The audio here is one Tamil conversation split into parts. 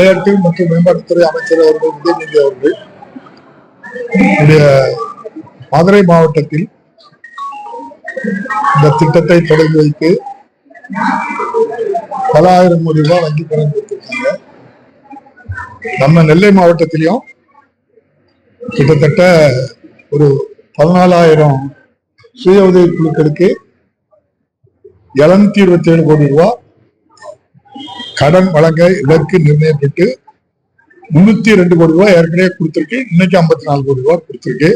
விளையாட்டு மற்றும் மேம்பாட்டுத்துறை அமைச்சர் அவர்கள் உதயநிதி அவர்கள் மதுரை மாவட்டத்தில் இந்த திட்டத்தை தொடங்கி வைத்து பல ஆயிரம் கோடி ரூபாய் வங்கி கடன் கொடுத்திருக்காங்க. நம்ம நெல்லை மாவட்டத்திலையும் கிட்டத்தட்ட ஒரு 14,000 சுய உதவி குழுக்களுக்கு 727 கோடி ரூபாய் கடன் வழங்க இலக்கு நிர்ணயிப்பட்டு 302 கோடி ரூபாய் ஏற்கனவே கொடுத்திருக்கு. இன்னைக்கு 54 கோடி ரூபாய் கொடுத்திருக்கு.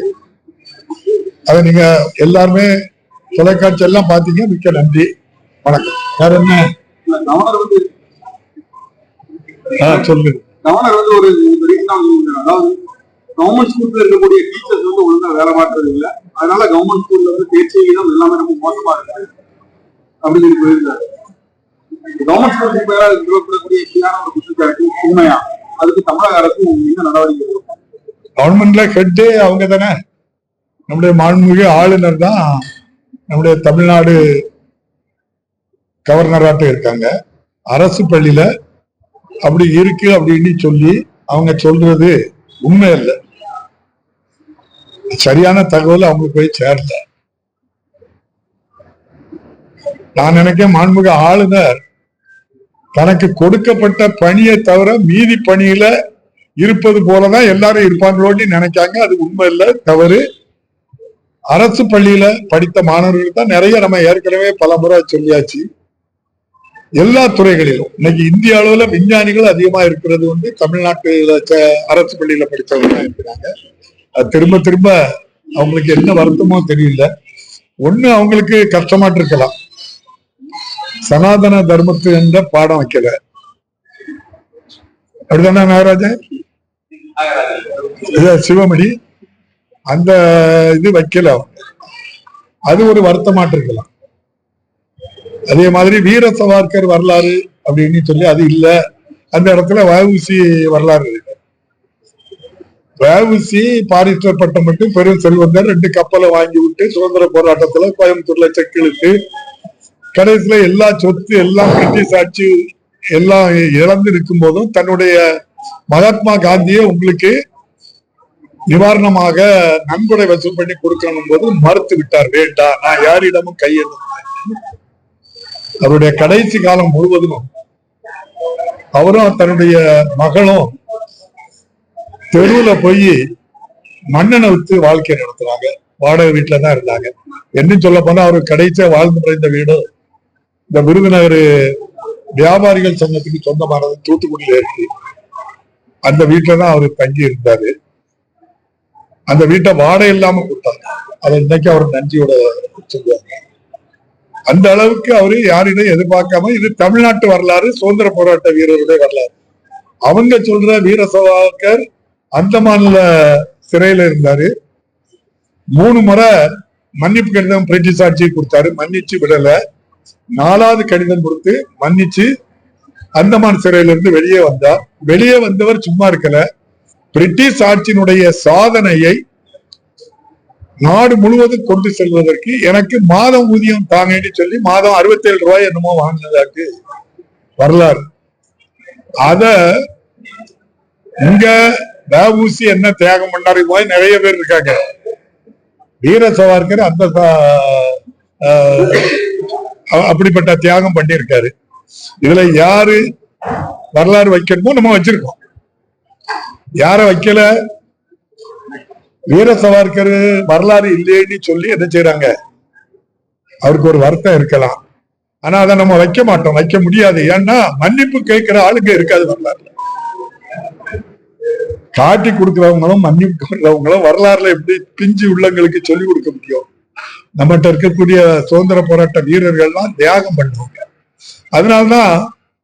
அதை நீங்க எல்லாருமே தொலைக்காட்சி எல்லாம் பாத்தீங்க. மிக்க நன்றி, வணக்கம். வேற என்ன சொல்லுங்க. ஒரு கவர்மெண்ட் ஸ்கூல்ல இருக்கக்கூடிய டீச்சர்ஸ் ஒழுங்கா வேலை மாற்றது இல்லை. அதனால கவர்மெண்ட் ஸ்கூல்ல தேர்ச்சி விகிதம் எல்லாமே ரொம்ப மோசமா இருக்கு அப்படின்னு போயிருக்காரு. கவர்மெண்ட் ஸ்கூலுக்கு மேல நிறுவப்படக்கூடிய ஒரு குற்றச்சாட்டு உண்மையா? அதுக்கு தமிழக அரசு என்ன நடவடிக்கை எடுக்கும்? கவர்மெண்ட்ல ஹெட்டே அவங்க தானே. நம்முடைய மாண்புமிகு ஆளுநர் தான் நம்முடைய தமிழ்நாடு கவர்னராட்ட இருக்காங்க. அரசு பள்ளியில அப்படி இருக்கு அப்படின்னு சொல்லி அவங்க சொல்றது உண்மை இல்லை. சரியான தகவல் அவங்களுக்கு போய் சேரல. நான் நினைக்கிறேன் மாண்புமிகு ஆளுநர் தனக்கு கொடுக்கப்பட்ட பணியை தவிர மீதி பணியில இருப்பது போலதான் எல்லாரும் இருப்பாங்களோன்னு நினைக்காங்க. அது உண்மை இல்லை, தவறு. அரசு பள்ளியில படித்த மாணவர்கள் தான் நிறைய நம்ம ஏற்கனவே பல முறை சொல்லியாச்சு. எல்லா துறைகளிலும் இன்னைக்கு இந்திய அளவுல விஞ்ஞானிகள் அதிகமா இருக்கிறது தமிழ்நாட்டு அரசு பள்ளியில படித்தவங்க தான் இருக்கிறாங்க. அது திரும்ப திரும்ப அவங்களுக்கு என்ன வருத்தமோ தெரியல. ஒண்ணு அவங்களுக்கு கஷ்டமாட்டு இருக்கலாம், சனாதன தர்மத்து என்ற பாடம் வைக்கல. அப்படிதானே நாகராஜன், சிவமணி அந்த இது வைக்கல. அது ஒரு வருத்தமாட்டு இருக்கலாம். அதே மாதிரி வீர சவார்கர் வரலாறு அப்படின்னு சொல்லி அது இல்ல. அந்த இடத்துல வஉசி வரலாறு இருக்கு. வஉசி பாரிஸ்டர் பட்டம் மட்டும் பெரும் செல்வந்தர் 2 கப்பலை வாங்கி விட்டு சுதந்திர போராட்டத்துல கோயம்புத்தூர்ல செக்கிழுத்து கடைசியில எல்லா சொத்து எல்லாம் பிரிட்டிஷ் ஆட்சி எல்லாம் இழந்து இருக்கும் போதும் தன்னுடைய மகாத்மா காந்தியை உங்களுக்கு நிவாரணமாக நன்கொடை வசூல் பண்ணி கொடுக்கணும் போது மறுத்து விட்டார். வேண்டாம், நான் யாரிடமும் கையெழுத்து. அவருடைய கடைசி காலம் முழுவதும் அவரும் தன்னுடைய மகளும் தெருவுல போய் மண்ணெண்ணை வித்து வாழ்க்கை நடத்துறாங்க. வாடகை வீட்டுல தான் இருந்தாங்க. என்ன சொல்ல போனா அவரு கடைசியா வாழ்ந்து மறைந்த வீடு இந்த விருதுநகர் வியாபாரிகள் சங்கத்துக்கு சொந்தமானது தூத்துக்குடியில இருக்கு. அந்த வீட்டுலதான் அவரு தங்கி இருந்தாரு. அந்த வீட்டை வாடகை இல்லாம கொடுத்தாங்க. அதை இன்னைக்கு அவர் நன்றியோட சொல்லுவாங்க. அந்த அளவுக்கு அவரு யாரிடம் எதிர்பார்க்காம, இது தமிழ்நாட்டு வரலாறு, சுதந்திர போராட்ட வீரருடைய வரலாறு. அவங்க சொல்ற வீர சவார்கர் அந்தமான்ல சிறையில இருந்தாரு. 3 முறை மன்னிப்பு கடிதம் பிரிட்டிஷ் ஆட்சி கொடுத்தாரு, மன்னிச்சு விடல. 4வது கடிதம் கொடுத்து மன்னிச்சு அந்தமான் சிறையில இருந்து வெளியே வந்தார். வெளியே வந்தவர் சும்மா இருக்கல, பிரிட்டிஷ் ஆட்சியினுடைய சாதனையை நாடு முழுவதும் கொண்டு செல்வதற்கு எனக்கு மாதம் ஊதியம் தாங்கன்னு சொல்லி மாதம் 67 ரூபாய் என்னமோ வாங்கினதாக்கு வரலாறு. அத இங்க வஉசி என்ன தியாகம் பண்ணாரு போய் நிறைய பேர் இருக்காங்க. வீர சவார்கர் அந்த அப்படிப்பட்ட தியாகம் பண்ணியிருக்காரு. இதுல யாரு வரலாறு வைக்கணுமோ நம்ம வச்சிருக்கோம். யார வைக்கல, வீர சவார்கர் வரலாறு இல்லைன்னு சொல்லி என்ன செய்யறாங்க, அவருக்கு ஒரு வருத்தம் இருக்கலாம். ஆனா அதை நம்ம வைக்க மாட்டோம், வைக்க முடியாது. ஏன்னா மன்னிப்பு கேட்கிற ஆளுங்க இருக்காது வரலாறுல. காட்டி கொடுக்கிறவங்களும் மன்னிப்பு கொடுக்கிறவங்களும் வரலாறுல எப்படி பிஞ்சு உள்ளங்களுக்கு சொல்லி கொடுக்க முடியும்? நம்மகிட்ட இருக்கக்கூடிய சுதந்திர போராட்ட வீரர்கள்லாம் தியாகம் பண்ணுவாங்க. அதனால்தான்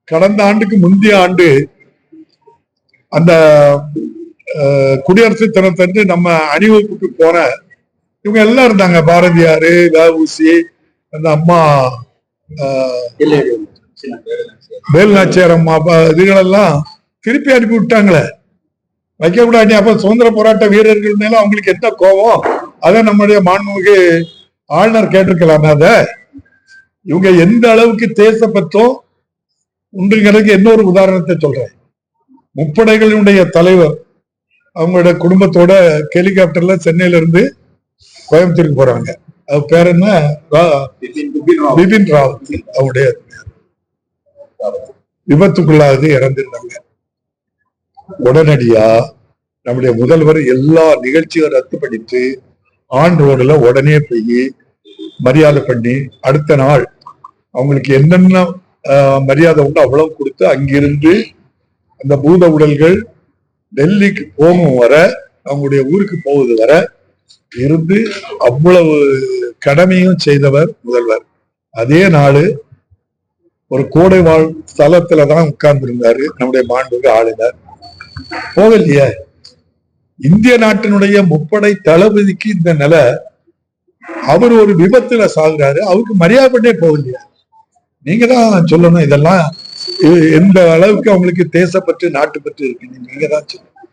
கடந்த ஆண்டுக்கு முந்தைய ஆண்டு அந்த குடியரசு தினத்தன்று நம்ம அணிவகுப்புக்கு போன இவங்க எல்லாம் இருந்தாங்க. பாரதியாரு, வஉசி, அந்த அம்மா வேலுநாச்சியார் அம்மா, இதுகளெல்லாம் திருப்பி அனுப்பி விட்டாங்களே, வைக்க கூடாது. அப்ப சுதந்திர போராட்ட வீரர்கள் மேல அவங்களுக்கு என்ன கோபம்? அதை நம்முடைய மாண்புமிகு ஆளுநர் கேட்டிருக்கலாமே. அத இவங்க எந்த அளவுக்கு தேசப்பற்றோ உண்டுங்கிறதுக்கு இன்னொரு உதாரணத்தை சொல்றேன். முப்படைகளினுடைய தலைவர் அவங்களோட குடும்பத்தோட ஹெலிகாப்டர்ல சென்னையில இருந்து கோயம்புத்தூருக்கு போறாங்க. அது பேர் என்ன? பிபின் ராவத். அவருடைய விபத்துக்குள்ளாவது இறந்திருந்தாங்க. உடனடியா நம்முடைய முதல்வர் எல்லா நிகழ்ச்சியை ரத்து பண்ணிட்டு ஆன் ரோடுல உடனே போய் மரியாதை பண்ணி அடுத்த நாள் அவங்களுக்கு என்னென்ன மரியாதை உண்டு அவ்வளவு கொடுத்து அங்கிருந்து அந்த பூத உடல்கள் டெல்லிக்கு போகும் வர, அவங்களுடைய ஊருக்கு போவது வர இருந்து அவ்வளவு கடமையும் செய்தவர் முதல்வர். அதே நாள் ஒரு கோடை வாழ் ஸ்தலத்துலதான் உட்கார்ந்து இருந்தாரு நம்முடைய மாண்புமிகு ஆளுநர். போகலையே. இந்திய நாட்டினுடைய முப்படை தளபதிக்கு இந்த நிலை, அவர் ஒரு விபத்துல சாகுறாரு, அவருக்கு மரியாதை பண்ணே போகலையா? நீங்க தான் சொல்லணும். இதெல்லாம் எந்த அளவுக்கு அவங்களுக்கு தேசப்பற்று நாட்டுப்பற்று இருக்கு, நீங்க தான் சொல்லணும்.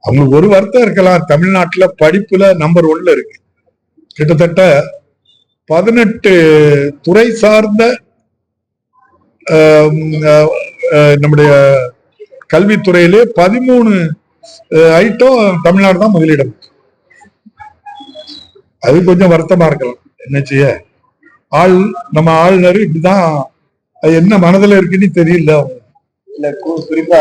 அவங்களுக்கு ஒரு வருத்தம் இருக்கலாம், தமிழ்நாட்டுல படிப்புல நம்பர் 1ல இருக்கு. கிட்டத்தட்ட 18 துறை சார்ந்த நம்முடைய கல்வித்துறையிலே 13 ஐட்டம் தமிழ்நாடு தான் முதலிடம். அது கொஞ்சம் வருத்தமா இருக்கலாம். என்ன செய்ய, நம்ம ஆளுநர் இப்படிதான், என்ன மனதுல இருக்குன்னு தெரியல. இல்ல குறிப்பா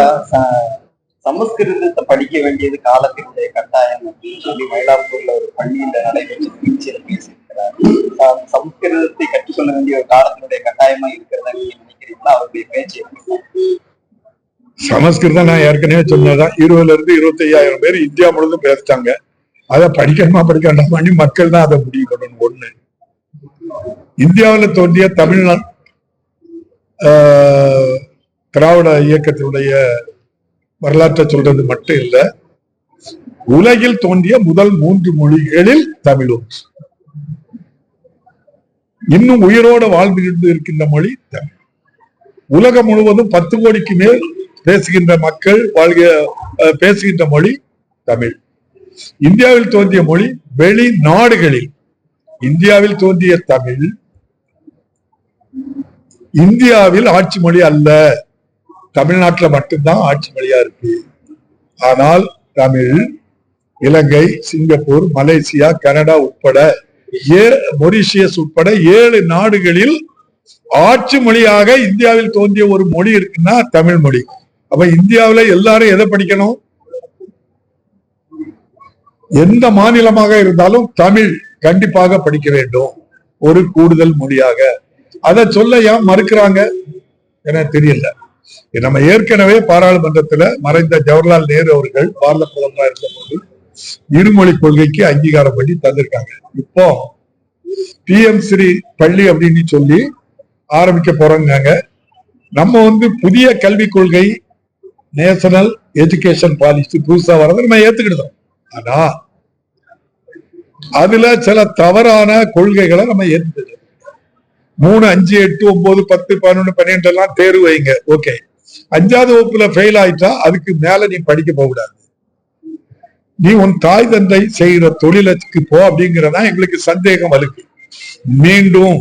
சமஸ்கிருதத்தை படிக்க வேண்டியது காலத்தினுடைய கட்டாயம் அப்படின்னு சொல்லி மயிலாப்பூர்ல ஒரு பள்ளியில நடைபெற்ற நிகழ்ச்சியில பேசியிருக்கிறார். சமஸ்கிருதத்தை கற்றுக்கொள்ள வேண்டிய ஒரு காலத்தினுடைய கட்டாயமா இருக்கிறதா நீங்க நினைக்கிறீங்களா? அவருடைய பேச்சு சமஸ்கிருதம் நான் ஏற்கனவே சொன்னதான் 20,000 இருந்து 25,000 பேர் இந்தியா முழுவதும் பேசிட்டாங்க. அதை படிக்கணுமா படிக்க மக்கள் தான் அதை முடிவு பண்ணணும். ஒண்ணு, இந்தியாவில் தோன்றிய தமிழ்நாடு திராவிட இயக்கத்தினுடைய வரலாற்றை சொல்றது மட்டும் இல்ல, உலகில் தோன்றிய முதல் 3 மொழிகளில் தமிழ் ஒன்று. இன்னும் உயிரோடு வாழ்ந்து இருக்கின்ற மொழி தமிழ். உலகம் முழுவதும் 10 கோடிக்கு மேல் பேசுகின்ற மக்கள் பேசுகின்ற மொழி தமிழ். இந்தியாவில் தோன்றிய மொழி வெளிநாடுகளில். இந்தியாவில் தோன்றிய தமிழ் இந்தியாவில் ஆட்சி மொழி அல்ல, தமிழ்நாட்டுல மட்டும்தான் ஆட்சி மொழியா இருக்கு. ஆனால் தமிழ் இலங்கை, சிங்கப்பூர், மலேசியா, கனடா உட்பட மொரிஷியஸ் உட்பட 7 நாடுகளில் ஆட்சி மொழியாக இந்தியாவில் தோன்றிய ஒரு மொழி இருக்குன்னா தமிழ் மொழி. அப்ப இந்தியாவில எல்லாரும் எதை படிக்கணும்? எந்த மாநிலமாக இருந்தாலும் தமிழ் கண்டிப்பாக படிக்க வேண்டும், ஒரு கூடுதல் மொழியாக. அதை சொல்ல ஏன் மறுக்கிறாங்க என தெரியல. நம்ம ஏற்கனவே பாராளுமன்றத்துல மறைந்த ஜவஹர்லால் நேரு அவர்கள் பாரத பிரதமராக இருந்த போது இருமொழி கொள்கைக்கு அங்கீகாரம் பண்ணி தந்திருக்காங்க. இப்போ PM ஸ்ரீ பள்ளி அப்படின்னு சொல்லி ஆரம்பிக்க போறாங்க. நம்ம புதிய கல்விக் கொள்கை, நேஷனல் எஜுகேஷன் பாலிசி புதுசா வரதை நம்ம ஏத்துக்கிட்டோம். ஆனா அதுல சில தவறான கொள்கைகளை நம்ம ஏத்துக்கிட்டோம். 3, 5, 8, 9, 10, 11, 12 எல்லாம் தேர்வு வைங்க, ஓகே. 5ஆவது வகுப்புல ஃபெயில் ஆயிட்டா அதுக்கு மேல நீ படிக்க போகக்கூடாது, நீ உன் தாய் தந்தை செய்கிற தொழிலுக்கு போ அப்படிங்கிறதா எங்களுக்கு சந்தேகம் இருக்கு. மீண்டும்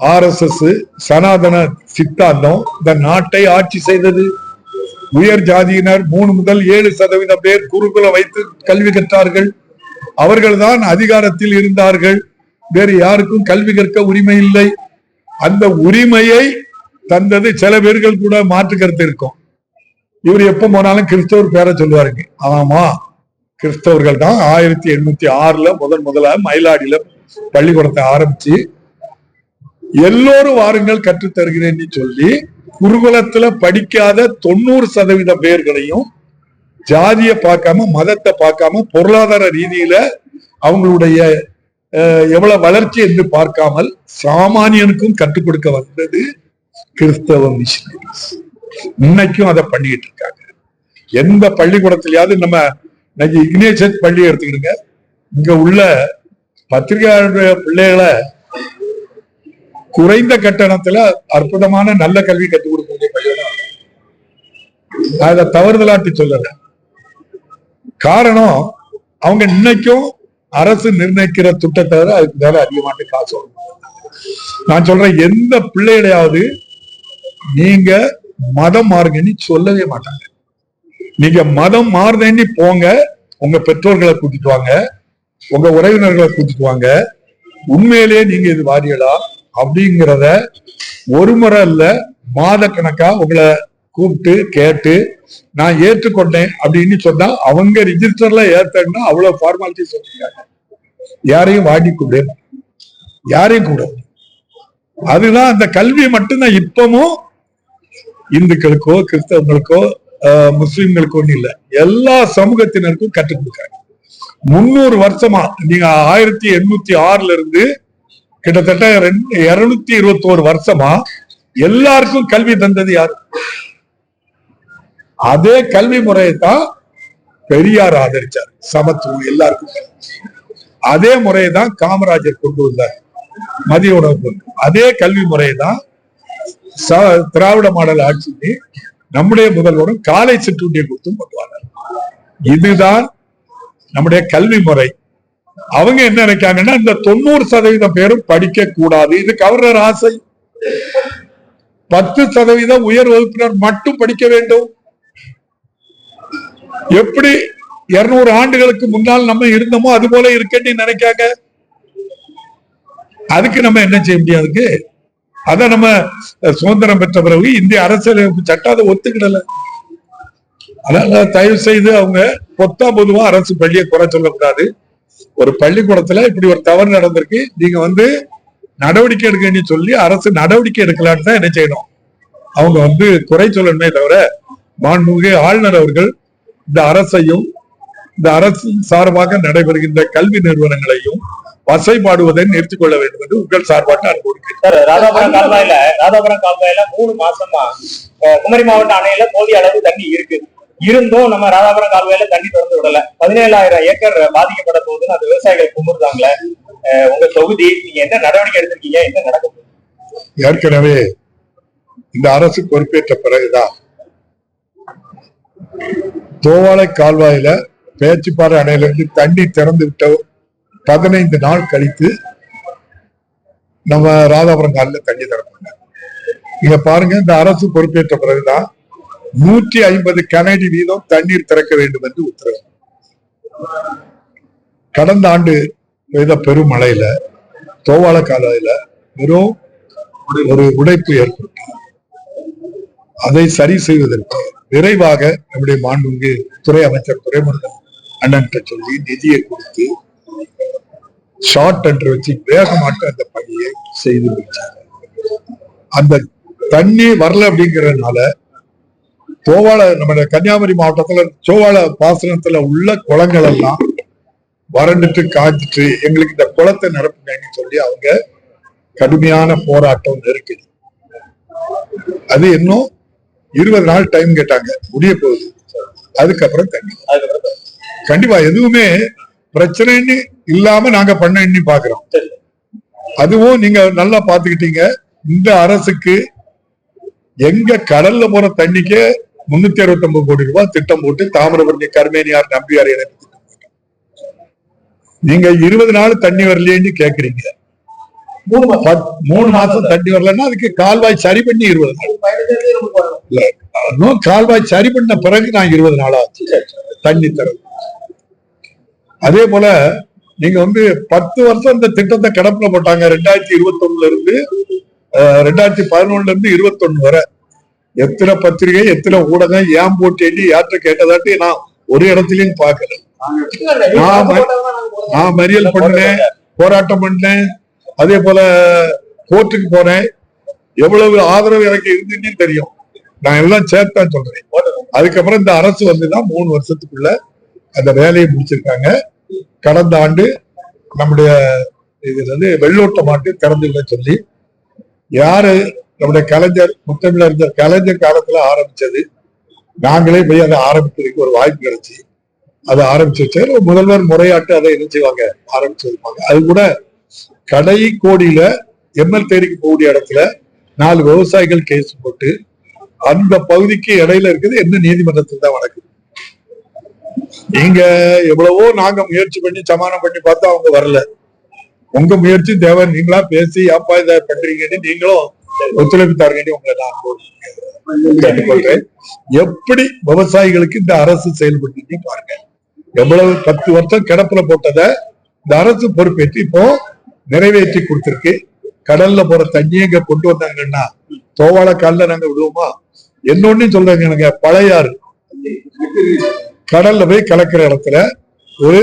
RSS சனாதன சித்தாந்தம் இந்த நாட்டை ஆட்சி செய்தது. உயர் ஜாதியினர் 3 முதல் 7% பேர் குருகுலம் வைத்து கல்வி கற்றார்கள். அவர்கள்தான் அதிகாரத்தில் இருந்தார்கள். வேறு யாருக்கும் கல்வி கற்க உரிமை இல்லை. அந்த உரிமையை தந்தது சில பேர்கள் கூட மாற்று கருத்து இருக்கும். இவர் எப்ப போனாலும் கிறிஸ்தவர் பேரை சொல்லுவாருங்க. ஆமா, கிறிஸ்தவர்கள் தான் 1806 முதலாக மயிலாடியில பள்ளிக்கூடத்தை ஆரம்பிச்சு எல்லோரும் வாருங்கள் கற்றுத் தருகிறேன்னு சொல்லி குருகுலத்துல படிக்காத 90% பேர்களையும் ஜாதியை பார்க்காம, மதத்தை பார்க்காம, பொருளாதார ரீதியில அவங்களுடைய எவ்வளவு வளர்ச்சி என்று பார்க்காமல் சாமானியனுக்கும் கற்றுக் கொடுக்க வந்தது கிறிஸ்தவ மிஷனரிஸ். இன்னைக்கும் அதை பண்ணிட்டு இருக்காங்க. எந்த பள்ளிக்கூடத்திலேயாவது நம்ம இக்னேஷியஸ் பள்ளி எடுத்துக்கிடுங்க, இங்க உள்ள பத்திரிகையாளருடைய பிள்ளைகளை குறைந்த கட்டணத்துல அற்புதமான நல்ல கல்வி கற்றுக் கொடுக்கக்கூடிய பள்ளிகள். அதை தவறுதலாட்டி சொல்லல. காரணம், அவங்க இன்னைக்கும் அரசு நிர்ணயிக்கிற திட்டத்தை அதுக்கு மேல அதிகமாட்டு காசு. நான் சொல்றேன், எந்த பிள்ளைகளையாவது நீங்க மதம் மாறுங்கன்னு சொல்லவே மாட்டாங்க. நீங்க மதம் மாறுதேன்னு போங்க, உங்க பெற்றோர்களை கூட்டிட்டு வாங்க, உங்க உறவினர்களை கூட்டிட்டு வாங்க, உண்மையிலேயே நீங்க இது வாரியலா அப்படிங்கிறத ஒரு முறை இல்ல மாத கணக்கா உங்களை கூப்பிட்டு கேட்டு நான் ஏற்றுக்கொண்டேன் அப்படின்னு சொன்னா அவங்க ரிஜிஸ்டர்ல ஏத்தன்னா அவ்வளவு ஃபார்மாலிட்டி சொல்லிருக்காங்க. யாரையும் வாங்கி கூட யாரையும் கூட அதுதான் அந்த கல்வி மட்டும்தான் இப்பவும் இந்துக்களுக்கோ கிறிஸ்தவங்களுக்கோ முஸ்லிம்களுக்கோ இல்ல, எல்லா சமூகத்தினருக்கும் கற்றுக் கொடுக்காங்க. 300 வருஷமா நீங்க 1806 இருந்து கிட்டத்தட்ட 221 வருஷமா எல்லாருக்கும் கல்வி தந்தது யாரு? அதே கல்வி முறையை தான் பெரியார் ஆதரிச்சார். சமத்துவம் எல்லாருக்கும். அதே முறையை தான் காமராஜர் கொண்டு வந்தார், மதிய உணவு கொண்டு. அதே கல்வி முறையை தான் திராவிட மாடல் ஆட்சி நம்முடைய முதல்வரும் காலை சிற்றுண்டியை கொடுத்தும் கொண்டு வந்தார். இதுதான் நம்முடைய கல்வி முறை. அவங்க என்ன நினைக்காங்கன்னா இந்த 90% பேரும் படிக்க கூடாது, இது கவர்னர் ஆசை. 10% உயர் வகுப்பினர் மட்டும் படிக்க வேண்டும். எப்படி 200 ஆண்டுகளுக்கு முன்னால் நம்ம இருந்தோமோ அது போல இருக்கேன்னு நினைக்காங்க. அதுக்கு நம்ம என்ன செய்ய முடியாது? அத நம்ம சுதந்திரம் பெற்ற பிறகு இந்திய அரசியலமைப்பு சட்டம் அதை ஒத்துக்கிடல. அதனால தயவு செய்து அவங்க பொதுவா அரசு பள்ளியை குறை சொல்லக்கூடாது. ஒரு பள்ளிக்கூடத்துல இப்படி ஒரு தவறு நடந்திருக்கு, நீங்க நடவடிக்கை எடுக்கன்னு சொல்லி அரசு நடவடிக்கை எடுக்கலான்னு தான் என்ன செய்யணும், அவங்க குறை சொல்லணுமே தவிர மாண்புமிகு ஆளுநர் அவர்கள் இந்த அரசையும் இந்த அரசு சார்பாக நடைபெறுகின்ற கல்வி நிறுவனங்களையும் வசைபாடுவதை நிறுத்திக் கொள்ள வேண்டும் என்று உங்கள் சார்பாக அனுபவிக்கிறேன். ராதாபுரம் கால்வாயில 3 மாசமா குமரி மாவட்ட அணையில போதிய அளவு தண்ணி இருக்கு. இருந்தும் நம்ம ராதாபுரம் கால்வாயில தண்ணி திறந்து விடல. 17,000 ஏக்கர் பாதிக்கப்பட போகுதுன்னு அந்த விவசாயிகள் கும்பிடுறாங்களே. உங்க தொகுதி நீங்க என்ன நடவடிக்கை எடுத்திருக்கீங்க, என்ன நடக்கும்? ஏற்கனவே இந்த அரசு பொறுப்பேற்ற பிறகுதான் தோவாளை கால்வாயில பேச்சுப்பாறை அணையிலிருந்து தண்ணி திறந்து விட்ட 15 நாள் கழித்து நம்ம ராதாபுரம் காலில் தண்ணி திறப்பாங்க. இங்க பாருங்க, இந்த அரசு பொறுப்பேற்ற பிறகுதான் 150 கனஅடி வீதம் தண்ணீர் திறக்க வேண்டும் என்று உத்தரவு. கடந்த ஆண்டு பெய்த பெருமழையில தோவாள கால்வாயில வெறும் ஒரு உடைப்பு ஏற்பட்டு அதை சரி செய்வதற்கு விரைவாக நம்முடைய மாண்புமிகு துறை அமைச்சர் துரைமுருகன் அண்ணன் சொல்லி நிதியை கொடுத்து ஷார்ட் டெண்டர் வச்சு வேகமாட்ட அந்த பணியை செய்து முடிச்சாங்க. அந்த தண்ணி வரல அப்படிங்கிறதுனால தோவாள நம்ம கன்னியாகுமரி மாவட்டத்துல சோவாள பாசனத்துல உள்ள குளங்கள் எல்லாம் வறண்டுட்டு காய்ச்சிட்டு எங்களுக்கு இந்த குளத்தை நிரப்புங்கன்னு சொல்லி அவங்க கடுமையான போராட்டம் நெருக்கடி. அது இன்னும் 20 நாள் டைம் கேட்டாங்க, முடிய போகுது. அதுக்கப்புறம் தண்ணி கண்டிப்பா எதுவுமே பிரச்சனைன்னு இல்லாம நாங்க பண்ணி பாக்குறோம். அதுவும் நீங்க நல்லா பாத்துக்கிட்டீங்க, இந்த அரசுக்கு எங்க கடல்ல போற தண்ணிக்கே 369 கோடி ரூபாய் திட்டம் போட்டு தாமிரபரணி கர்மேனியார் நம்பியார் இணைப்பு திட்டம் போட்டு நீங்க 20 நாள் தண்ணி வரலன்னு கேக்குறீங்க. 3 மாசம் தண்ணி வரலன்னா அதுக்கு கால்வாய் சரி பண்ணி 20 நாள் கால்வாய் சரி பண்ண பிறகு நான் 20 நாள் ஆச்சு தண்ணி தரது. அதே போல நீங்க 10 வருஷம் இந்த திட்டத்தை கிடப்புல போட்டாங்க. 2021 இருந்து 2011 இருந்து 21 வரை எத்தனை பத்திரிகை எத்தனை ஊடகம் ஏன் போட்டி யாற்ற கேட்டதாட்டி நான் ஒரு இடத்துலயும் பாக்கல. நான் மறியல் பண்ணேன், போராட்டம் பண்ணேன், அதே போல கோர்ட்டுக்கு போனேன். எவ்வளவு ஆதரவு எனக்கு இருந்துன்னு தெரியும். நான் எல்லாம் சேர்த்தான் சொல்றேன். அதுக்கப்புறம் இந்த அரசு வந்துதான் 3 வருஷத்துக்குள்ள அந்த வேலையை முடிச்சிருக்காங்க. கடந்த ஆண்டு நம்முடைய இது வெள்ளோட்ட மாட்டு திறந்து விட சொல்லி யாரு நம்முடைய கலைஞர் முத்தமிழறிஞர் கலைஞர் காலத்துல ஆரம்பிச்சது, நாங்களே போய் அதை ஆரம்பிக்கிறதுக்கு ஒரு வாய்ப்பு கிடைச்சி அதை ஆரம்பிச்சு வச்சாரு. முதல்வர் முறையாட்டு அதை என்ன செய்வாங்க ஆரம்பிச்சு வைப்பாங்க. அது கூட கடை கோடியில எம்எல் தேடிக்கு போகக்கூடிய இடத்துல 4 விவசாயிகள் கேஸ் போட்டு அந்த பகுதிக்கு இடையில இருக்குது என்ன நீதிமன்றத்தில் தான் வழக்கு. நீங்க எவ்வளவோ நாங்க முயற்சி பண்ணி சமாதானம் பண்ணி பார்த்தா அவங்க வரல. உங்க முயற்சி தேவை. நீங்களா பேசி அப்பா இதை பண்றீங்கன்னு நீங்களும் ஒத்துழைப்பு தரீங்கன்னு உங்களை நான் கேட்டுக்கொள்றேன். எப்படி விவசாயிகளுக்கு இந்த அரசு செயல்பட்டு பாருங்க. எவ்வளவு 10 வருஷம் கிடப்புல போட்டதை இந்த அரசு பொறுப்பேற்று இப்போ நிறைவேற்றி கொடுத்திருக்கு. கடல்ல போற தண்ணியை இங்க கொண்டு வந்தாங்கன்னா தோவாள காலில் நாங்க விடுவோமா? என்னொன்னு சொல்றாங்க, எனக்கு பழையாறு கடல்ல போய் கலக்கிற இடத்துல ஒரு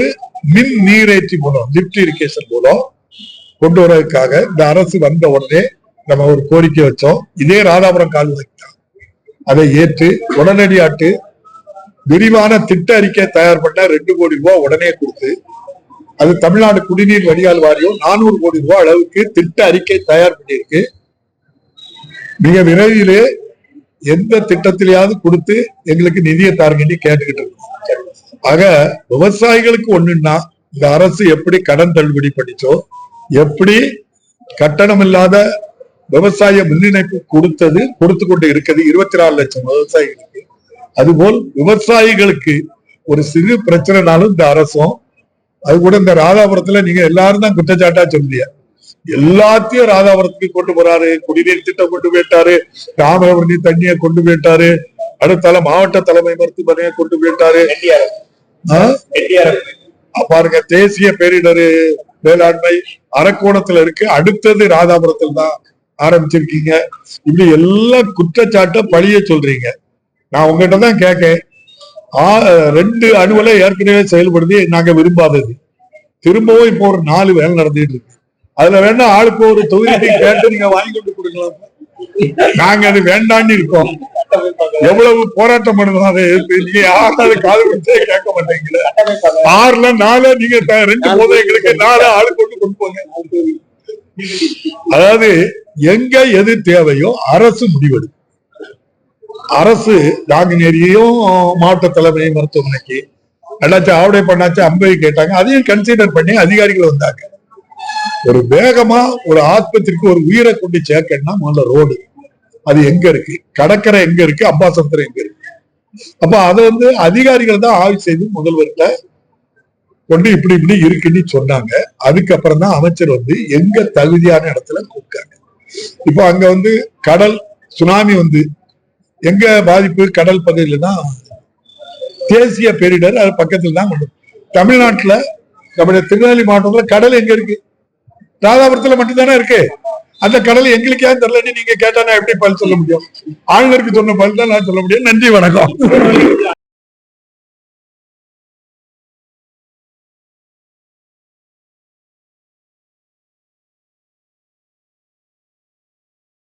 மின் நீரேற்றி மூலம் லிப்ட் இரிகேஷன் மூலம் கொண்டு வரதுக்காக இந்த அரசு வந்த உடனே நம்ம ஒரு கோரிக்கை வச்சோம். இதே ராதாபுரம் கால்வாய் தான். அதை ஏற்று உடனடியாட்டு விரிவான திட்ட அறிக்கை தயார் பண்ண 2 கோடி ரூபாய் உடனே கொடுத்து, அது தமிழ்நாடு குடிநீர் வடிகால் வாரியம் 400 கோடி ரூபாய் அளவுக்கு திட்ட அறிக்கை தயார் பண்ணியிருக்கு. மிக விரைவிலே எந்த திட்டத்திலேயாவது கொடுத்து எங்களுக்கு நிதியை தாருங்கன்னு கேட்டுக்கிட்டு இருக்கோம். ஆக விவசாயிகளுக்கு ஒண்ணுன்னா இந்த அரசு எப்படி கடன் தள்ளுபடி பண்ணிச்சோ, எப்படி கட்டணம் இல்லாத விவசாய மின் இணைப்பு கொடுத்து கொண்டு இருக்குது 24 லட்சம் விவசாயிகளுக்கு. அதுபோல் விவசாயிகளுக்கு ஒரு சிறு பிரச்சனைனாலும் இந்த அரசும், அது கூட இந்த ராதாபுரத்துல நீங்க எல்லாரும் தான் குற்றச்சாட்டா சொல்லிய, எல்லாத்தையும் ராதாபுரத்துக்கு கொண்டு போறாரு. குடிநீர் திட்டம் கொண்டு போயிட்டாரு, ராமவரணி தண்ணியை கொண்டு போயிட்டாரு, அடுத்தால மாவட்ட தலைமை மருத்துவமனையை கொண்டு போயிட்டாரு. பாருங்க, தேசிய பேரிடர் வேளாண்மை அரக்கோணத்துல இருக்கு, அடுத்தது ராதாபுரத்துல தான் ஆரம்பிச்சிருக்கீங்க. இப்படி எல்லாம் குற்றச்சாட்டை பழிய சொல்றீங்க. நான் உங்ககிட்ட தான் கேட்க, 2 அணுவலை ஏற்கனவே செயல்படுத்தி நாங்க விரும்பாதது, திரும்பவும் இப்போ ஒரு 4 வேலை நடந்துட்டு இருக்கு. அதுல வேணா ஆளுக்கு ஒரு தொகுதி கேட்டு நீங்க வாங்கி கொண்டு கொடுக்கலாம். நாங்க அது வேண்டான்னு இருக்கோம். எவ்வளவு போராட்டம் பண்ணுவோம், அதை நீங்க யாராவது காது வச்சே கேட்க மாட்டீங்களா? 6ல 4 நீங்க 2 போதும், எங்களுக்கு 4 ஆளு கொண்டு போங்க. அதாவது எங்க எது தேவையோ அரசு முடிவெடுக்கும். அரசு நாங்குநேரியும் மாவட்ட தலைமை மருத்துவமனைக்கு எல்லாச்சும் ஆவடை பண்ணாச்சு 50 கேட்டாங்க, அதையும் கன்சிடர் பண்ணி அதிகாரிகள் வந்தாங்க. ஒரு வேகமா ஒரு ஆஸ்பத்திரிக்கு ஒரு உயிரை கொண்டு சேர்க்கணும்னா முதல்ல ரோடு அது எங்க இருக்கு, கடற்கரை எங்க இருக்கு, அம்பாசமுத்திரம் எங்க இருக்கு. அப்ப அதை அதிகாரிகள் தான் ஆய்வு செய்து முதல்வர்கிட்ட கொண்டு இப்படி இப்படி இருக்குன்னு சொன்னாங்க. அதுக்கப்புறம் தான் அமைச்சர் எங்க தகுதியான இடத்துல கூப்பிட்டாங்க. இப்போ அங்க கடல் சுனாமி எங்க பாதிப்பு, கடல் பகுதியில தான் தேசிய பேரிடர், அது பக்கத்துல தான் தமிழ்நாட்டுல நம்முடைய திருநெல்வேலி மாவட்டத்துல கடல் எங்க இருக்கு? ராதாபுரத்துல மட்டும்தானே இருக்கு. அந்த கடல் எங்களுக்கு ஏன் தெரியலன்னு நீங்க கேட்டா நான் எப்படி பதில் சொல்ல முடியும்? ஆளுநருக்கு சொன்ன பதில் தான் நான் சொல்ல முடியும். நன்றி, வணக்கம்.